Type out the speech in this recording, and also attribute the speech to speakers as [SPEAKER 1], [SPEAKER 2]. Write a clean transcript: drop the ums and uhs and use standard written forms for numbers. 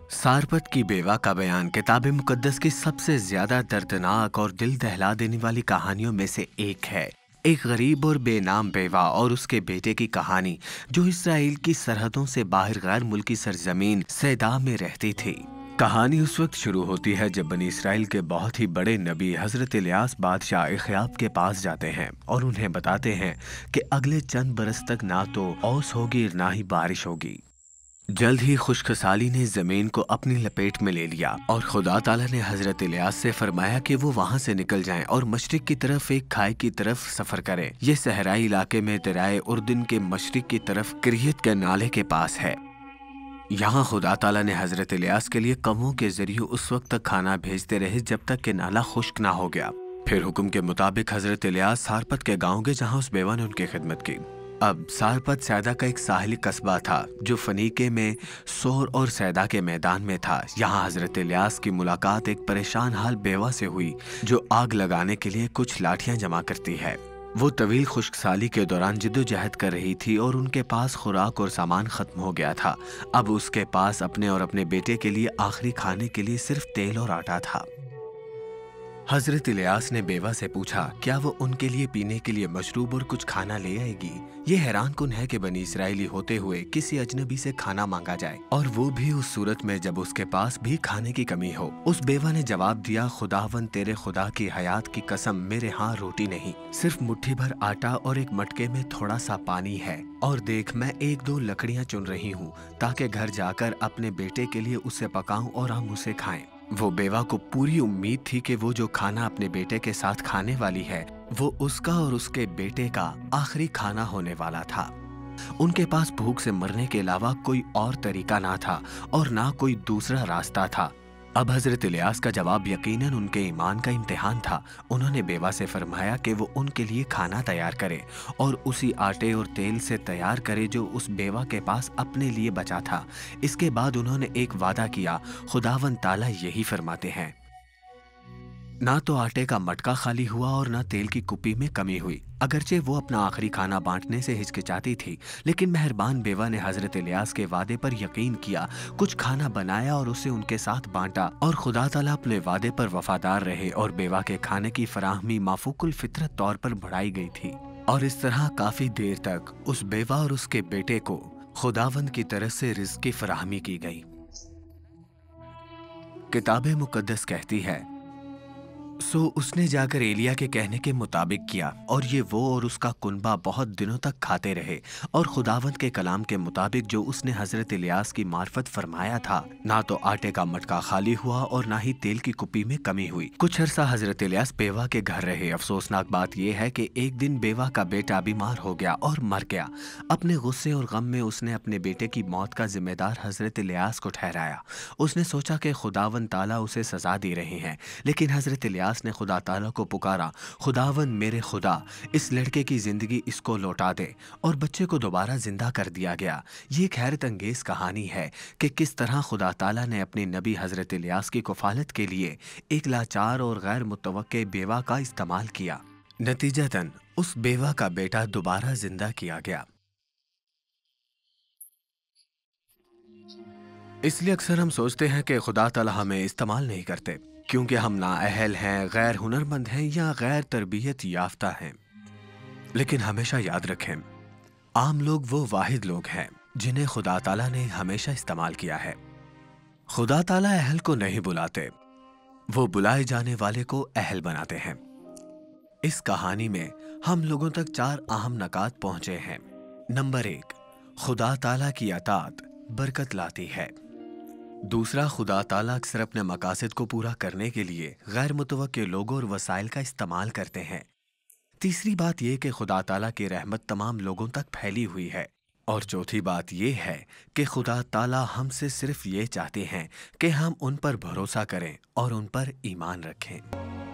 [SPEAKER 1] सारपत की बेवा का बयान किताब मुकद्दस की सबसे ज्यादा दर्दनाक और दिल दहला देने वाली कहानियों में से एक है। एक गरीब और बेनाम बेवा और उसके बेटे की कहानी जो इसराइल की सरहदों से बाहर गैर मुल्की सरजमीन सैदा में रहती थी। कहानी उस वक्त शुरू होती है जब बनी इसराइल के बहुत ही बड़े नबी हजरत इलियास बादशाह अखयाब के पास जाते हैं और उन्हें बताते हैं कि अगले चंद बरस तक ना तो ओस होगी ना ही बारिश होगी। जल्द ही खुशखसाली ने जमीन को अपनी लपेट में ले लिया और खुदा ताला ने हजरत इलियास से फरमाया कि वो वहां से निकल जाएं और मशरिक की तरफ एक खाई की तरफ सफर करें। ये सहराई इलाके में दरियाए उर्दन के मशरिक की तरफ किरियत के नाले के पास है। यहाँ खुदा ताला ने हजरत इलियास के लिए कौवों के जरिए उस वक्त तक खाना भेजते रहे जब तक कि नाला खुश्क ना हो गया। फिर हुक्म के मुताबिक हजरत इलियास सारपत के गाँव गए जहाँ उस बेवा ने उनकी खिदमत की। अब सारपत सैदा का एक साहिली कस्बा था जो फनीके में सोर और सैदा के मैदान में था। यहाँ हजरत इलियास की मुलाकात एक परेशान हाल बेवा से हुई जो आग लगाने के लिए कुछ लाठियां जमा करती है। वो तवील खुश्कसाली के दौरान जिद्दोजहद कर रही थी और उनके पास खुराक और सामान खत्म हो गया था। अब उसके पास अपने और अपने बेटे के लिए आखिरी खाने के लिए सिर्फ तेल और आटा था। हजरत इलियास ने बेवा से पूछा क्या वो उनके लिए पीने के लिए मशरूब और कुछ खाना ले आएगी। ये हैरान कुन है कि बनी इसराइली होते हुए किसी अजनबी से खाना मांगा जाए और वो भी उस सूरत में जब उसके पास भी खाने की कमी हो। उस बेवा ने जवाब दिया, खुदावन तेरे खुदा की हयात की कसम, मेरे यहाँ रोटी नहीं, सिर्फ मुट्ठी भर आटा और एक मटके में थोड़ा सा पानी है। और देख मैं एक दो लकड़ियाँ चुन रही हूँ ताकि घर जाकर अपने बेटे के लिए उसे पकाऊं और हम उसे खाएं। वो बेवा को पूरी उम्मीद थी कि वो जो खाना अपने बेटे के साथ खाने वाली है वो उसका और उसके बेटे का आखिरी खाना होने वाला था। उनके पास भूख से मरने के अलावा कोई और तरीका ना था और ना कोई दूसरा रास्ता था। अब हजरत इलियास का जवाब यकीनन उनके ईमान का इम्तिहान था। उन्होंने बेवा से फरमाया कि वो उनके लिए खाना तैयार करे और उसी आटे और तेल से तैयार करे जो उस बेवा के पास अपने लिए बचा था। इसके बाद उन्होंने एक वादा किया, खुदावन ताला यही फरमाते हैं, ना तो आटे का मटका खाली हुआ और ना तेल की कुप्पी में कमी हुई। अगरचे वो अपना आखिरी खाना बांटने से हिचकिचाती थी लेकिन मेहरबान बेवा ने हजरत इलियास के वादे पर यकीन किया, कुछ खाना बनाया और उसे उनके साथ बांटा और खुदा ताला अपने वादे पर वफादार रहे और बेवा के खाने की फराहमी माफूकुल फितरत तौर पर बढ़ाई गई थी। और इस तरह काफी देर तक उस बेवा और उसके बेटे को खुदावंद की तरफ से रिज़्क़ की फराहमी की गई। किताब मुकद्दस कहती है, सो उसने जाकर एलिया के कहने के मुताबिक किया और ये वो और उसका कुनबा बहुत दिनों तक खाते रहे। और खुदावंद के कलाम के मुताबिक जो उसने हजरत इलियास की मार्फत फरमाया था, ना तो आटे का मटका खाली हुआ और ना ही तेल की कुप्पी में कमी हुई। कुछ अरसा हजरत इलियास बेवा के घर रहे। अफसोसनाक बात यह है कि एक दिन बेवा का बेटा बीमार हो गया और मर गया। अपने गुस्से और गम में उसने अपने बेटे की मौत का जिम्मेदार हजरत इलियास को ठहराया। उसने सोचा कि खुदावंद ताला उसे सजा दे रहे हैं, लेकिन हजरत इलियास ने खुदा ताला को पुकारा, खुदावन मेरे खुदा, इस लड़के की जिंदगी इसको लौटा दे, और बच्चे को दोबारा जिंदा कर दिया गया। ये एक हैरत अंगेज कहानी है कि किस तरह खुदा ताला ने अपने नबी हजरत इलियास की कफालत के लिए एक लाचार और गैर मुतवक्के बेवा का इस्तेमाल किया। नतीजतन उस बेवा का बेटा दोबारा जिंदा किया गया। इसलिए अक्सर हम सोचते हैं कि खुदा ताला हमें इस्तेमाल नहीं करते क्योंकि हम नाअहल हैं, गैर हुनरमंद हैं या गैर तरबियत याफ्ता हैं। लेकिन हमेशा याद रखें, आम लोग वो वाहिद लोग हैं जिन्हें खुदा ताला ने हमेशा इस्तेमाल किया है। खुदा ताला अहल को नहीं बुलाते, वो बुलाए जाने वाले को अहल बनाते हैं। इस कहानी में हम लोगों तक 4 अहम नकात पहुंचे हैं। नंबर 1, खुदा ताला की अताअत बरकत लाती है। दूसरा, खुदा ताला अक्सर अपने मकासद को पूरा करने के लिए गैर मुतवक्के लोगों और वसाइल का इस्तेमाल करते हैं। तीसरी बात यह कि खुदा ताला की रहमत तमाम लोगों तक फैली हुई है। और चौथी बात यह है कि खुदा ताला हमसे सिर्फ ये चाहते हैं कि हम उन पर भरोसा करें और उन पर ईमान रखें।